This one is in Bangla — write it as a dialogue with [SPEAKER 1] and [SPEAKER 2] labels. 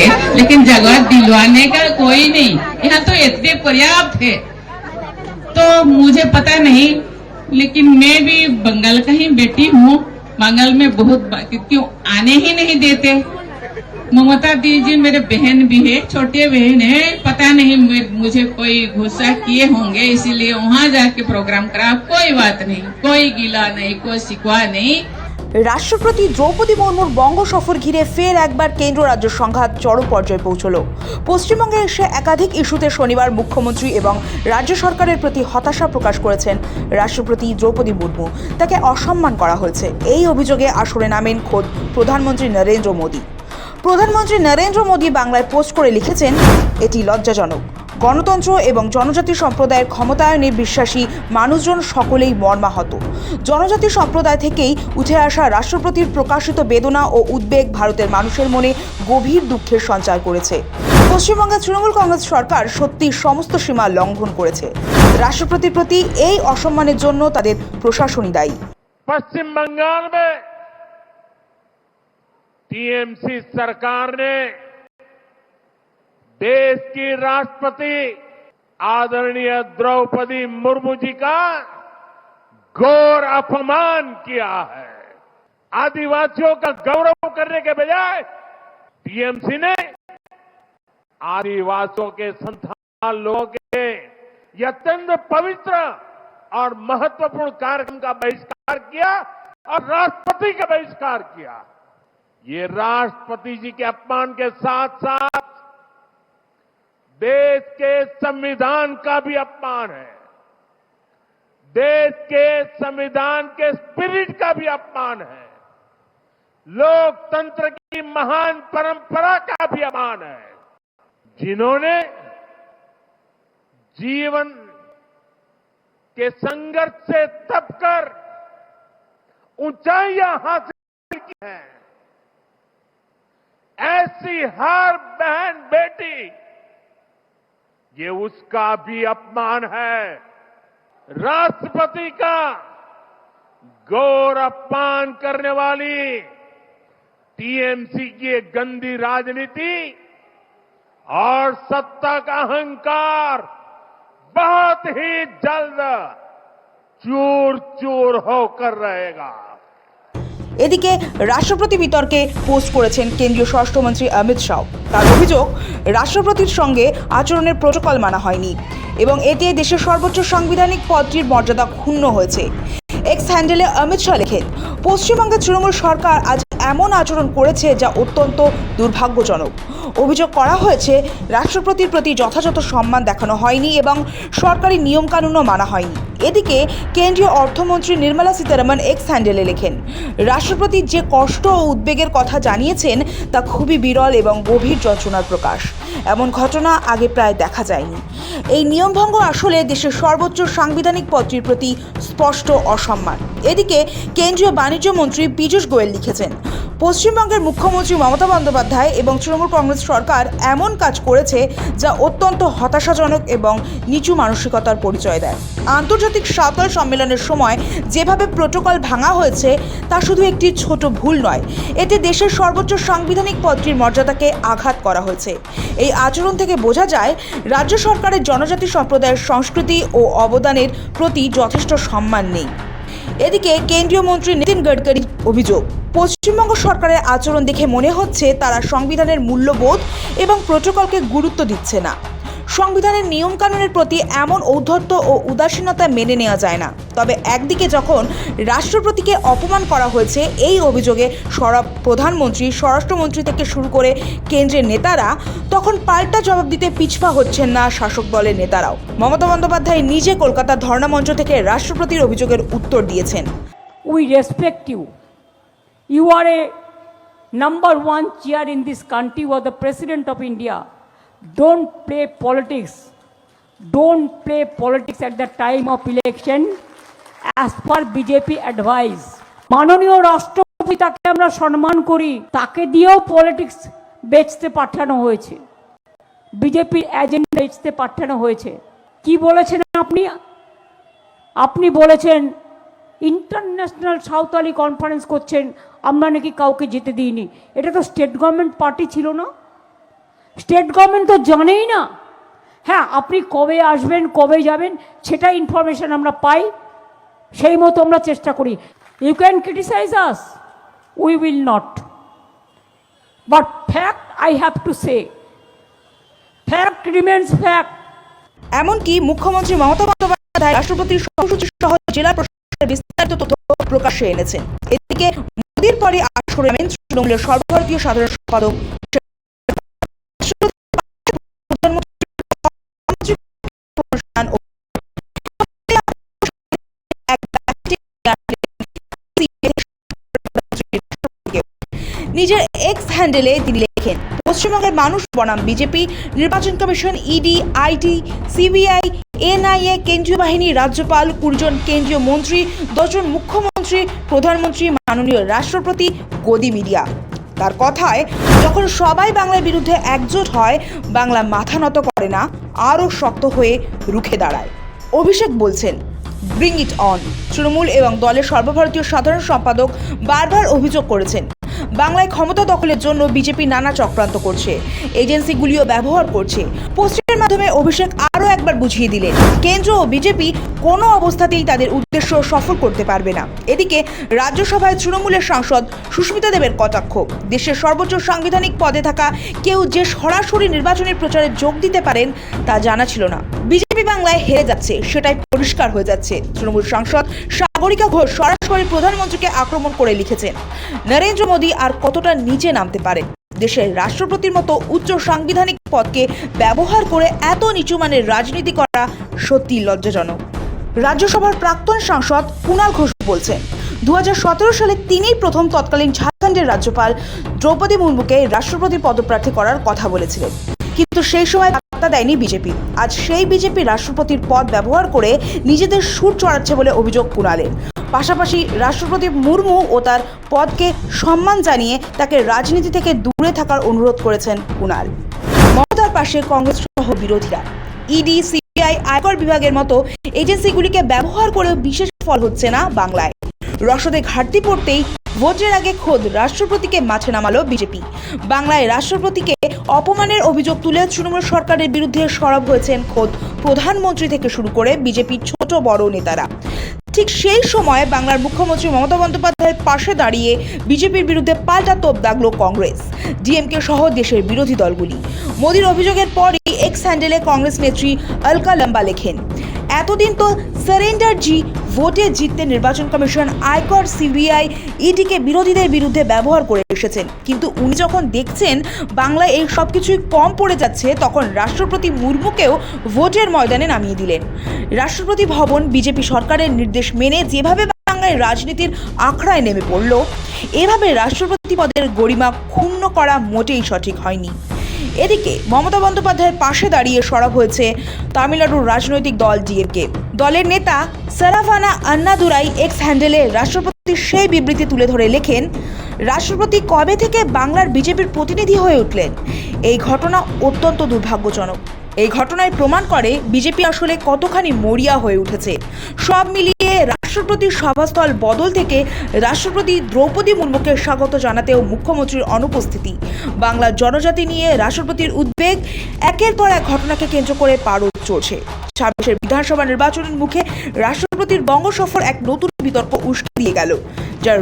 [SPEAKER 1] सके, लेकिन जगह दिलवाने का कोई नहीं। यहाँ तो इतने पर्याप्त है। तो मुझे पता नहीं, लेकिन मैं भी बंगाल का ही बेटी हूँ। बंगाल में बहुत क्यों आने ही नहीं देते। ममता दीदी मेरे बहन भी है, छोटे बहन है। पता नहीं मुझे कोई गुस्सा किए होंगे, इसीलिए वहाँ जाके प्रोग्राम करा। कोई बात नहीं, कोई गिला नहीं, कोई शिकवा नहीं।
[SPEAKER 2] রাষ্ট্রপতি দ্রৌপদী মুর্মুর বঙ্গ সফর ঘিরে ফের একবার কেন্দ্র রাজ্য সংঘাত চরম পর্যায়ে পৌঁছল। পশ্চিমবঙ্গে এসে একাধিক ইস্যুতে শনিবার মুখ্যমন্ত্রী এবং রাজ্য সরকারের প্রতি হতাশা প্রকাশ করেছেন রাষ্ট্রপতি দ্রৌপদী মুর্মু। তাকে অসম্মান করা হয়েছে, এই অভিযোগে আসরে নামেন খোদ প্রধানমন্ত্রী নরেন্দ্র মোদী। প্রধানমন্ত্রী নরেন্দ্র মোদী বাংলায় পোস্ট করে লিখেছেন, এটি লজ্জাজনক। গণতন্ত্র এবং জনজাতি সম্প্রদায়ের ক্ষমতায়নে বিশ্বাসী মানুষজন সকলেই মর্মাহত। জনজাতি সম্প্রদায় থেকেই উঠে আসা রাষ্ট্রপতির প্রকাশিত বেদনা ও উদ্বেগ ভারতের মানুষের মনে গভীর দুঃখের সঞ্চার করেছে। পশ্চিমবঙ্গের তৃণমূল কংগ্রেস সরকার সত্যি সমস্ত সীমা লঙ্ঘন করেছে। রাষ্ট্রপতির প্রতি এই অসম্মানের জন্য তাদের প্রশাসনই দায়ী।
[SPEAKER 3] पश्चिम बंगाल में टीएमसी सरकार ने देश की राष्ट्रपति आदरणीय द्रौपदी मुर्मू जी का घोर अपमान किया है। आदिवासियों का गौरव करने के बजाय टीएमसी ने आदिवासियों के संथाल लोगों के ये अत्यंत पवित्र और महत्वपूर्ण कार्यक्रम का बहिष्कार किया और राष्ट्रपति का बहिष्कार किया। ये राष्ट्रपति जी के अपमान के साथ साथ देश के संविधान का भी अपमान है। देश के संविधान के स्पिरिट का भी अपमान है। लोकतंत्र की महान परंपरा का भी अपमान है। जिन्होंने जीवन के संघर्ष से तपकर ऊंचाइयां हासिल की हैं, ऐसी हर बहन बेटी, ये उसका भी अपमान है। राष्ट्रपति का घोर अपमान करने वाली टीएमसी की एक गंदी राजनीति और सत्ता का अहंकार बहुत ही जल्द चूर चूर होकर रहेगा।
[SPEAKER 2] এদিকে রাষ্ট্রপতি বিতর্কে পোস্ট করেছেন কেন্দ্রীয় স্বরাষ্ট্রমন্ত্রী অমিত শাহ। তার অভিযোগ, রাষ্ট্রপতির সঙ্গে আচরণের প্রোটোকল মানা হয়নি এবং এতে দেশের সর্বোচ্চ সাংবিধানিক পদটির মর্যাদা ক্ষুণ্ণ হয়েছে। এক্স হ্যান্ডেলে অমিত শাহ লেখেন, পশ্চিমবঙ্গের তৃণমূল সরকার আজ এমন আচরণ করেছে যা অত্যন্ত দুর্ভাগ্যজনক। অভিযোগ করা হয়েছে রাষ্ট্রপতির প্রতি যথাযথ সম্মান দেখানো হয়নি এবং সরকারি নিয়মকানুনও মানা হয়নি। এদিকে কেন্দ্রীয় অর্থমন্ত্রী নির্মলা সীতারামন এক্স হ্যান্ডেলে লেখেন, রাষ্ট্রপতি যে কষ্ট ও উদ্বেগের কথা জানিয়েছেন তা খুবই বিরল এবং গভীর যন্ত্রণার প্রকাশ। এমন ঘটনা আগে প্রায় দেখা যায়নি। এই নিয়মভঙ্গ আসলে দেশের সর্বোচ্চ সাংবিধানিক পদটির প্রতি স্পষ্ট অসম্মান। এদিকে কেন্দ্রীয় বাণিজ্য মন্ত্রী পীযূষ গোয়েল লিখেছেন, পশ্চিমবঙ্গের মুখ্যমন্ত্রী মমতা বন্দ্যোপাধ্যায় এবং তৃণমূল কংগ্রেস সরকার এমন কাজ করেছে যা অত্যন্ত হতাশাজনক এবং নিচু মানসিকতার পরিচয় দেয়। আন্তর্জাতিক সাঁওতাল সম্মেলনের সময় যেভাবে প্রোটোকল ভাঙা হয়েছে তা শুধু একটি ছোট ভুল নয়, এতে দেশের সর্বোচ্চ সাংবিধানিক পদটির মর্যাদাকে আঘাত করা হয়েছে। এই আচরণ থেকে বোঝা যায় রাজ্য সরকারের জনজাতি সম্প্রদায়ের সংস্কৃতি ও অবদানের প্রতি যথেষ্ট সম্মান নেই। এদিকে কেন্দ্রীয় মন্ত্রী নীতিন গডকরির অভিযোগ, পশ্চিমবঙ্গ সরকারের আচরণ দেখে মনে হচ্ছে তারা সংবিধানের মূল্যবোধ এবং প্রোটোকলকে গুরুত্ব দিচ্ছে না। সংবিধানের নিয়মকানুনের প্রতি এমন ঔদ্ধত্য ও উদাসীনতা মেনে নেওয়া যায় না। তবে একদিকে যখন রাষ্ট্রপতিকে অপমান করা হয়েছে এই অভিযোগে প্রধানমন্ত্রী, স্বরাষ্ট্রমন্ত্রী থেকে শুরু করে কেন্দ্রের নেতারা, তখন পাল্টা জবাব দিতে পিছপা হচ্ছেন না শাসক দলের নেতারাও। মমতা বন্দ্যোপাধ্যায় নিজে কলকাতার ধর্ণামঞ্চ থেকে রাষ্ট্রপতির অভিযোগের উত্তর দিয়েছেন।
[SPEAKER 4] We respect you. You are a number one chair in this country, you are the president of India. Don't play politics. Don't play politics at the time of election as per BJP advice. মাননীয় রাষ্ট্রপতি, তাকে আমরা সম্মান করি, তাকে দিয়েও পলিটিক্স বেচতে পাঠানো হয়েছে, বিজেপির এজেন্ডা বেচতে পাঠানো হয়েছে। কি বলেছেন আপনি? আপনি বলেছেন ইন্টারন্যাশনাল সাঁওতালি কনফারেন্স করছেন, আমরা নাকি কাউকে যেতে দিইনি। এটা তো স্টেট গভর্নমেন্ট পার্টি ছিল না, স্টেট গভর্নমেন্ট তো জানেই না। হ্যাঁ, আপনি কবে আসবেন, কবে যাবেন, সেটা ইনফরমেশন আমরা পাই, সেই মতো আমরা চেষ্টা করি। You can criticise us, we will not, but fact I have to say, fact remains fact.
[SPEAKER 2] এমনকি মুখ্যমন্ত্রী মমতা বন্দ্যোপাধ্যায় রাষ্ট্রপতির কর্মসূচি সহ জেলা প্রশাসনের বিস্তারিত তথ্য প্রকাশ্যে এনেছেন। এদিকে মোদির পরে আসরে নামেন তৃণমূলের সর্বভারতীয় সাধারণ সম্পাদক নিজের এক্স হ্যান্ডেলে তিনি লেখেন, পশ্চিমবঙ্গের মানুষ বনাম বিজেপি, নির্বাচন কমিশন, ইডি, আইটি, সিবিআই, এনআইএ, কেন্দ্রীয় বাহিনী, রাজ্যপাল, 20 জন কেন্দ্রীয় মন্ত্রী, 10 জন মুখ্যমন্ত্রী, প্রধানমন্ত্রী, মাননীয় রাষ্ট্রপতি, গদি মিডিয়া। তার কথায়, যখন সবাই বাংলার বিরুদ্ধে একজোট হয়, বাংলা মাথা নত করে না, আরও শক্ত হয়ে রুখে দাঁড়ায়। অভিষেক বলছেন, ব্রিং ইট অন। তৃণমূল এবং দলের সর্বভারতীয় সাধারণ সম্পাদক বারবার অভিযোগ করেছেন, বাংলায় ক্ষমতা দখলের জন্য বিজেপি নানা চক্রান্ত করছে, এজেন্সিগুলিও ব্যবহার করছে। পোস্টের মাধ্যমে অভিষেক আরও একবার বুঝিয়ে দিলেন, কেন্দ্র ও বিজেপি কোনো অবস্থাতেই তাদের উদ্দেশ্য সফল করতে পারবে না। এদিকে রাজ্যসভায় তৃণমূলের সাংসদ সুস্মিতা দেবের কটাক্ষ, দেশের সর্বোচ্চ সাংবিধানিক পদে থাকা কেউ যে সরাসরি নির্বাচনের প্রচারে যোগ দিতে পারেন তা জানা ছিল না। বিজেপি বাংলায় হেরে যাচ্ছে, সেটাই পরিষ্কার হয়ে যাচ্ছে। তৃণমূল সাংসদ সাগরিকা ঘোষ সরাসরি প্রধানমন্ত্রীকে আক্রমণ করে লিখেছেন, নরেন্দ্র মোদী আর কতটা নিচে নামতে পারেন। দেশের রাষ্ট্রপতির মতো উচ্চ সাংবিধানিক পদকে ব্যবহার করে এত নিচু মানের রাজনীতি করা সত্যি লজ্জাজনক। রাজ্যসভার প্রাক্তন সাংসদ কুণাল ঘোষ বলছেন, 2017 সালে তিনিই প্রথম তৎকালীন ঝাড়খণ্ডের রাজ্যপাল দ্রৌপদী মুর্মুকে রাষ্ট্রপতি পদপ্রার্থী করার কথা বলেছিলেন, কিন্তু সেই সময় পাত্তা দেয়নি বিজেপি। আজ সেই বিজেপি রাষ্ট্রপতির পদ ব্যবহার করে নিজেদের সুর চড়াচ্ছে বলে অভিযোগ কুণালের। পাশাপাশি রাষ্ট্রপতি মুর্মু ও তার পদকে সম্মান জানিয়ে তাকে রাজনীতি থেকে দূরে থাকার অনুরোধ করেছেন কুণাল। মমতার পাশে কংগ্রেস সহ বিরোধীরা। ইডি, সিবিআই, আয়কর বিভাগের মতো এজেন্সিগুলিকে ব্যবহার করেও বিশেষ ফল হচ্ছে না বাংলায়। রসদে ঘাটতি পড়তেই ভোটের আগে খোদ রাষ্ট্রপতিকে মাঠে নামালো বিজেপি। বাংলায় রাষ্ট্রপতিকে অপমানের অভিযোগ তুলে তৃণমূল সরকারের বিরুদ্ধে সরব হয়েছেন খোদ প্রধানমন্ত্রী থেকে শুরু করে বিজেপির ছোট বড় নেতারা। ঠিক সেই সময় বাংলার মুখ্যমন্ত্রী মমতা বন্দ্যোপাধ্যায়ের পাশে দাঁড়িয়ে বিজেপির বিরুদ্ধে পাল্টা তোপ দাগলো কংগ্রেস, ডিএমকে সহ দেশের বিরোধী দলগুলি। মোদির অভিযোগের পরই এক্স হ্যান্ডেলে কংগ্রেস নেত্রী অলকা লম্বা লেখেন, এতদিন তো সারেন্ডার জি, ভোটে জিততে নির্বাচন কমিশন, আয়কর, সিবিআই, ইডিকে বিরোধীদের বিরুদ্ধে ব্যবহার করে এসেছেন, কিন্তু উনি যখন দেখছেন বাংলায় এই সব কিছুই কম পড়ে যাচ্ছে, তখন রাষ্ট্রপতি মুর্মুকেও ভোটের ময়দানে নামিয়ে দিলেন। রাষ্ট্রপতি ভবন বিজেপি সরকারের নির্দেশ মেনে যেভাবে বাংলায় রাজনীতির আখড়ায় নেমে পড়ল, এভাবে রাষ্ট্রপতি পদের গরিমা ক্ষুণ্ণ করা মোটেই সঠিক হয়নি। এদিকে মমতা বন্দ্যোপাধ্যায়ের পাশে দাঁড়িয়ে সরব হয়েছে তামিলনাড়ুর রাজনৈতিক দল ডিএমকে। দলের নেতা সারাভানা আন্নাদুরাই এক্স হ্যান্ডেলে রাষ্ট্রপতির সেই বিবৃতি তুলে ধরে লেখেন, রাষ্ট্রপতি কবে থেকে বাংলার বিজেপির প্রতিনিধি হয়ে উঠলেন? এই ঘটনা অত্যন্ত দুর্ভাগ্যজনক। এই ঘটনায় প্রমাণ করে বিজেপি আসলে কতখানি মরিয়া হয়ে উঠেছে। সব মিলিয়ে রাষ্ট্রপতির সভাস্থল বদল থেকে রাষ্ট্রপতি দ্রৌপদী মুর্মুকে স্বাগত জানাতেও মুখ্যমন্ত্রীর অনুপস্থিতি, বাংলার জনজাতি নিয়ে রাষ্ট্রপতির উদ্বেগ, একের পর এক ঘটনাকে কেন্দ্র করে পারদ চড়ছে। 26 বিধানসভা নির্বাচনের মুখে রাষ্ট্রপতির বঙ্গ সফর এক নতুন বিতর্ক উস্কে দিয়ে গেল, যার